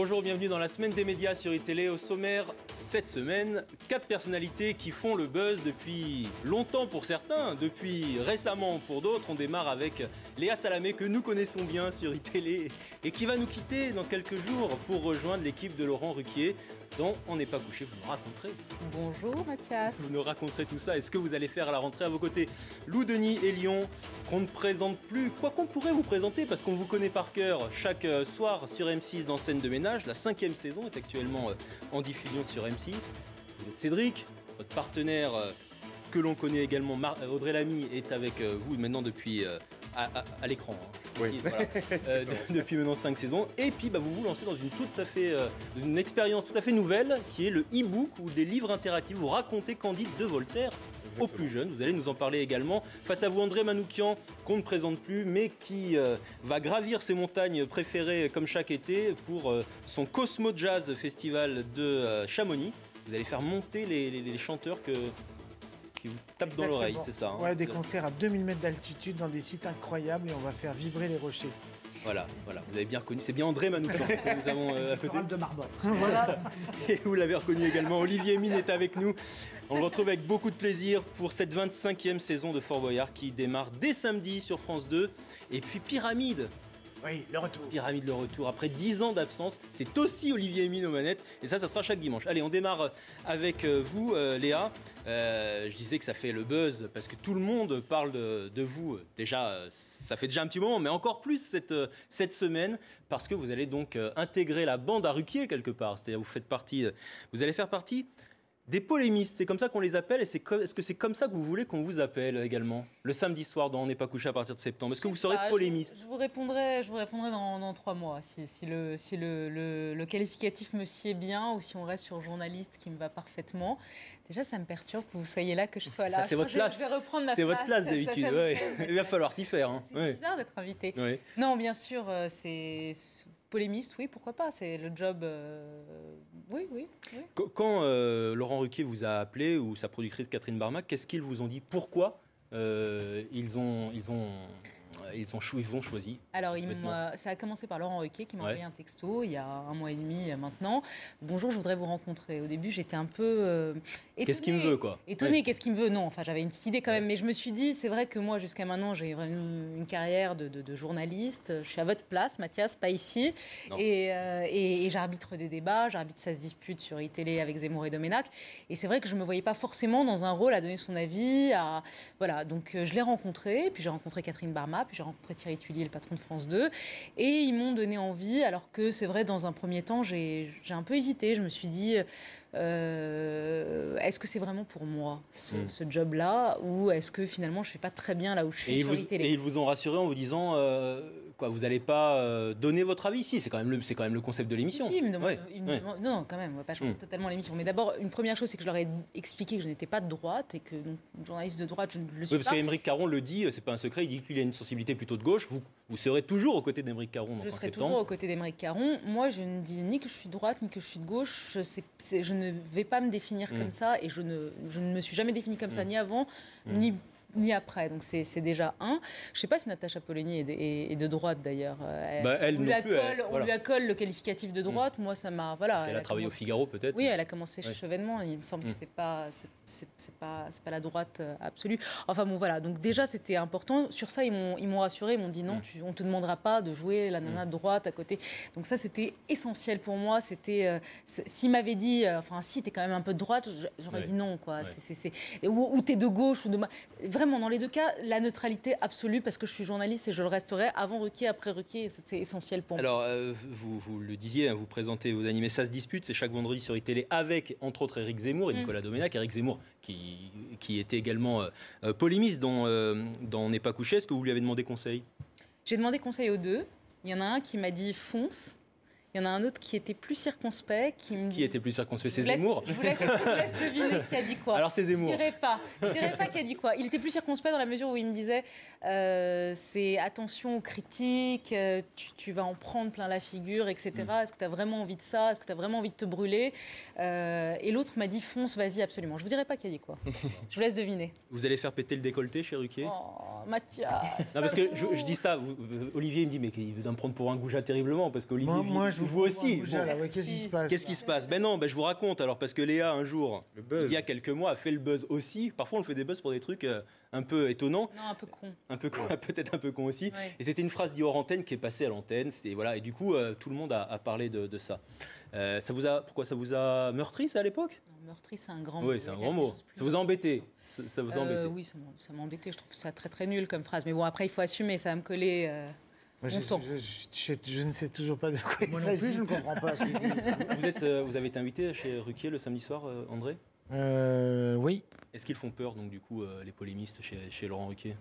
Bonjour, bienvenue dans la semaine des médias sur iTélé. Au sommaire, cette semaine, 4 personnalités qui font le buzz depuis longtemps pour certains, depuis récemment pour d'autres. On démarre avec Léa Salamé, que nous connaissons bien sur iTélé et qui va nous quitter dans quelques jours pour rejoindre l'équipe de Laurent Ruquier, dont On n'est pas couché. Vous nous raconterez. Bonjour Mathias. Vous nous raconterez tout ça et ce que vous allez faire à la rentrée. À vos côtés, Lou Denis et Lyon, qu'on ne présente plus, quoi qu'on pourrait vous présenter, parce qu'on vous connaît par cœur chaque soir sur M6 dans Scène de ménage. La 5e saison est actuellement en diffusion sur M6. Vous êtes Cédric, votre partenaire que l'on connaît également, Audrey Lamy, est avec vous maintenant depuis à l'écran. Oui. Voilà. Depuis maintenant 5 saisons. Et puis vous vous lancez dans une expérience tout à fait nouvelle qui est le e-book ou des livres interactifs. Vous racontez Candide de Voltaire. Exactement. Aux plus jeunes. Vous allez nous en parler également. Face à vous, André Manoukian, qu'on ne présente plus, mais qui va gravir ses montagnes préférées comme chaque été pour son Cosmo Jazz Festival de Chamonix. Vous allez faire monter les chanteurs qui vous tapent dans l'oreille, c'est ça. Ouais, des concerts à 2000 mètres d'altitude dans des sites incroyables et on va faire vibrer les rochers. Voilà, vous avez bien reconnu, c'est bien André Manoukian que nous avons à côté. de Marborne. Voilà. Et vous l'avez reconnu également, Olivier Mine est avec nous. On le retrouve avec beaucoup de plaisir pour cette 25e saison de Fort Boyard qui démarre dès samedi sur France 2. Et puis Pyramide. Oui, le retour. Pyramide, le retour. Après 10 ans d'absence, c'est aussi Olivier Mine aux manettes. Et ça sera chaque dimanche. Allez, on démarre avec vous, Léa. Je disais que ça fait le buzz parce que tout le monde parle de vous. Déjà, ça fait déjà un petit moment, mais encore plus cette semaine, parce que vous allez donc intégrer la bande à Ruquier quelque part. C'est-à-dire vous allez faire partie des polémistes, c'est comme ça qu'on les appelle. Est-ce que c'est comme ça que vous voulez qu'on vous appelle également le samedi soir dans On n'est pas couché à partir de septembre? Est-ce que vous serez polémiste? Je vous répondrai dans 3 mois si le qualificatif me sied bien ou si on reste sur journaliste qui me va parfaitement. Déjà, ça me perturbe que vous soyez là, que je sois là. Ça, c'est votre place. Je vais reprendre ma place. C'est votre place d'habitude. Ouais. Il va falloir s'y faire. Hein. C'est bizarre d'être invité. Ouais. Non, bien sûr, c'est polémiste, oui, pourquoi pas. C'est le job. Oui. Quand Laurent Ruquier vous a appelé ou sa productrice Catherine Barma, qu'est-ce qu'ils vous ont dit? Pourquoi ils vont choisi? Alors, ça a commencé par Laurent Ruquier qui m'a envoyé un texto il y a 1 mois et demi maintenant. Bonjour, je voudrais vous rencontrer. Au début, j'étais un peu étonnée. Qu'est-ce qu'il me veut, quoi? Étonnée, qu'est-ce qu'il me veut? Non, enfin, j'avais une petite idée quand même. Mais je me suis dit, c'est vrai que moi, jusqu'à maintenant, j'ai une carrière de journaliste. Je suis à votre place, Mathias, pas ici. Et j'arbitre des débats, j'arbitre Ça se dispute sur iTélé avec Zemmour et Domenech. Et c'est vrai que je ne me voyais pas forcément dans un rôle à donner son avis. Voilà, donc je l'ai rencontré. Puis j'ai rencontré Catherine Barma. Puis j'ai rencontré Thierry Tuillier, le patron de France 2. Et ils m'ont donné envie, alors que c'est vrai, dans un premier temps, j'ai un peu hésité. Je me suis dit, est-ce que c'est vraiment pour moi, ce job-là? Ou est-ce que finalement, je ne suis pas très bien là où je suis sur iTélé? Et ils vous ont rassuré en vous disant, vous n'allez pas donner votre avis? Si, c'est quand même le concept de l'émission. Si, non, quand même, on ne va pas changer totalement l'émission. Mais d'abord, une première chose, c'est que je leur ai expliqué que je n'étais pas de droite et que donc, journaliste de droite, je ne le suis pas. Parce qu'Aymeric Caron le dit, c'est pas un secret, il dit qu'il a une sensibilité plutôt de gauche. Vous serez toujours aux côtés d'Aymeric Caron en septembre. Je serai toujours aux côtés d'Aymeric Caron. Moi, je ne dis ni que je suis de droite, ni que je suis de gauche. Je ne vais pas me définir comme ça et je ne me suis jamais définie comme ça, ni avant, ni après. Donc c'est déjà un. Je ne sais pas si Natacha Polony est de droite d'ailleurs. On lui accole le qualificatif de droite. Moi, ça m'a... Voilà, parce qu'elle a travaillé au Figaro peut-être. Oui, elle a commencé chez Chevènement. Il me semble que c'est pas la droite absolue. Enfin bon, voilà. Donc déjà, c'était important. Sur ça, ils m'ont rassuré. Ils m'ont dit non, on ne te demandera pas de jouer la nana de droite à côté. Donc ça, c'était essentiel pour moi. C'était... s'ils m'avaient dit, si t'es quand même un peu de droite, j'aurais dit non, quoi. Ou t'es de gauche ou de... Vraiment, dans les deux cas, la neutralité absolue, parce que je suis journaliste et je le resterai avant Ruquier, après Ruquier, c'est essentiel pour moi. Alors, vous le disiez, vous présentez, vous animez Ça se dispute, c'est chaque vendredi sur iTélé avec, entre autres, Éric Zemmour et Nicolas Domenech. Éric Zemmour, qui était également polémiste dans On n'est pas couché. Est-ce que vous lui avez demandé conseil? J'ai demandé conseil aux deux. Il y en a un qui m'a dit fonce. Il y en a un autre qui était plus circonspect. Qui était plus circonspect? C'est Zemmour. Je vous laisse deviner qui a dit quoi. Alors c'est Zemmour. Je dirais pas qui a dit quoi. Il était plus circonspect dans la mesure où il me disait c'est attention aux critiques, tu vas en prendre plein la figure, etc. Est-ce que tu as vraiment envie de ça? Est-ce que tu as vraiment envie de te brûler? Et l'autre m'a dit fonce, vas-y, absolument. Je vous dirai pas qui a dit quoi. Je vous laisse deviner. Vous allez faire péter le décolleté chez Ruquier? Oh, Mathias. Non, parce que je dis ça. Olivier me dit mais il veut me prendre pour un goujat terriblement parce qu'Olivier vous aussi. Bon, qu'est-ce qui se passe? Qu'est-ce qui se passe? Ben non, je vous raconte alors, parce que Léa, un jour, il y a quelques mois, a fait le buzz aussi. Parfois, on fait des buzz pour des trucs un peu étonnants. Non, un peu con. Un peu con, peut-être un peu con aussi. Ouais. Et c'était une phrase dite hors antenne qui est passée à l'antenne. Voilà, et du coup, tout le monde a parlé de ça. Pourquoi ça vous a meurtri, ça, à l'époque? Meurtri, c'est un grand mot. Oui, c'est un grand mot. Ça vous a embêté? Ça vous a embêté? Oui, ça m'a embêté. Je trouve ça très très nul comme phrase. Mais bon, après, il faut assumer. Ça va me coller longtemps. Je ne sais toujours pas de quoi il Moi non s'agit. plus, je ne comprends pas. Vous avez été invité chez Ruquier le samedi soir, André? Oui. Est-ce qu'ils font peur, donc, du coup, les polémistes chez Laurent Ruquier?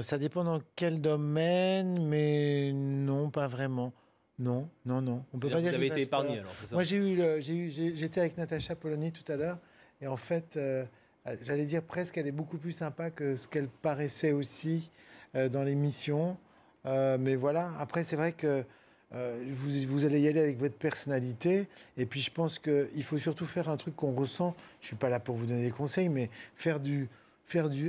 Ça dépend dans quel domaine, mais non, pas vraiment. Non. On peut pas dire vous avez qu'il été fasse peur. épargné, alors, c'est ça? Moi, j'étais avec Natacha Polony tout à l'heure, et en fait, j'allais dire presque, elle est beaucoup plus sympa que ce qu'elle paraissait aussi dans l'émission. Mais voilà, après, c'est vrai que vous allez y aller avec votre personnalité, et puis je pense qu'il faut surtout faire un truc qu'on ressent. Je suis pas là pour vous donner des conseils, mais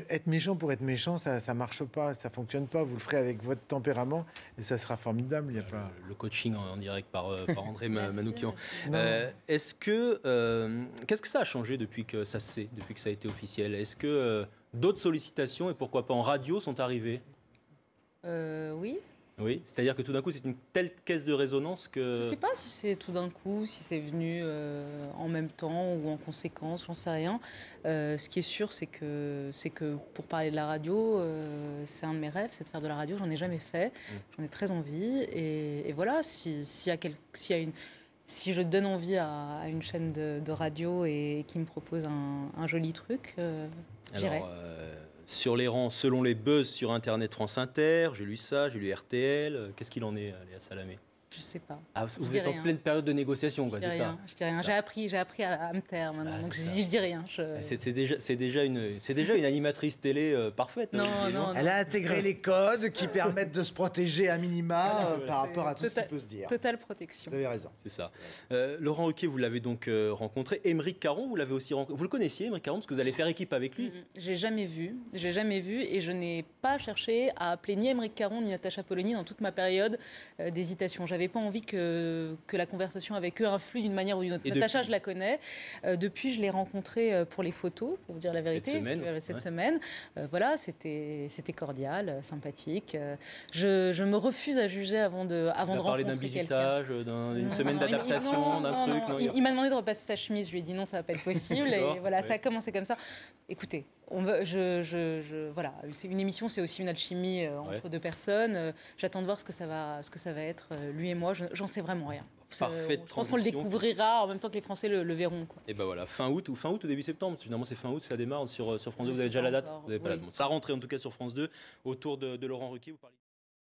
être méchant pour être méchant, ça marche pas, ça fonctionne pas. Vous le ferez avec votre tempérament et ça sera formidable. Il y a pas... Le coaching en direct par André Merci, Manoukian. merci. Qu'est-ce que ça a changé depuis que ça a été officiel? Est-ce que d'autres sollicitations, et pourquoi pas en radio, sont arrivées? Oui. Oui, c'est-à-dire que tout d'un coup, c'est une telle caisse de résonance que... Je sais pas si c'est tout d'un coup, si c'est venu en même temps ou en conséquence, j'en sais rien. Ce qui est sûr, c'est que pour parler de la radio, c'est un de mes rêves, c'est de faire de la radio. J'en ai jamais fait, j'en ai très envie. Et voilà, si je donne envie à une chaîne de radio et qui me propose un joli truc, j'irai. Alors, sur les rangs, selon les buzz sur Internet, France Inter, j'ai lu ça, j'ai lu RTL. Qu'est-ce qu'il en est, Léa Salamé? Je sais pas. Ah, vous êtes en pleine période de négociation, quoi, c'est ça? Je dis rien. J'ai appris à me taire maintenant, donc je dis rien. C'est déjà une animatrice télé parfaite. Non. Elle a intégré les codes qui permettent de se protéger à minima par rapport à tout ce qui peut se dire. Totale protection. Vous avez raison. C'est ça. Laurent Ruquier, vous l'avez donc rencontré. Émeric Caron, vous l'avez aussi rencontré. Vous le connaissiez, Émeric Caron, parce que vous allez faire équipe avec lui? J'ai jamais vu, et je n'ai pas cherché à appeler ni Émeric Caron ni Natacha Polony dans toute ma période d'hésitation. J'avais pas envie que la conversation avec eux influe d'une manière ou d'une autre. Natacha, je la connais. Depuis, je l'ai rencontrée pour les photos, pour vous dire la vérité. Cette semaine. Voilà, c'était cordial, sympathique. Je me refuse à juger avant de rencontrer d'un quelqu'un. bisutage, d'une semaine d'adaptation, d'un truc. Non, il m'a demandé de repasser sa chemise. Je lui ai dit non, ça va pas être possible. Et voilà, ça a commencé comme ça. Écoutez, voilà, c'est une émission, c'est aussi une alchimie entre deux personnes. J'attends de voir ce que ça va être, lui et moi. J'en sais vraiment rien. Je pense qu'on le découvrira en même temps que les Français le verront. Quoi. Et ben voilà, fin août ou début septembre. Généralement, c'est fin août, ça démarre sur France 2. Vous avez déjà la date? Vous avez pas la date. Ça a rentré en tout cas sur France 2 autour de Laurent Ruquier. Vous parlez...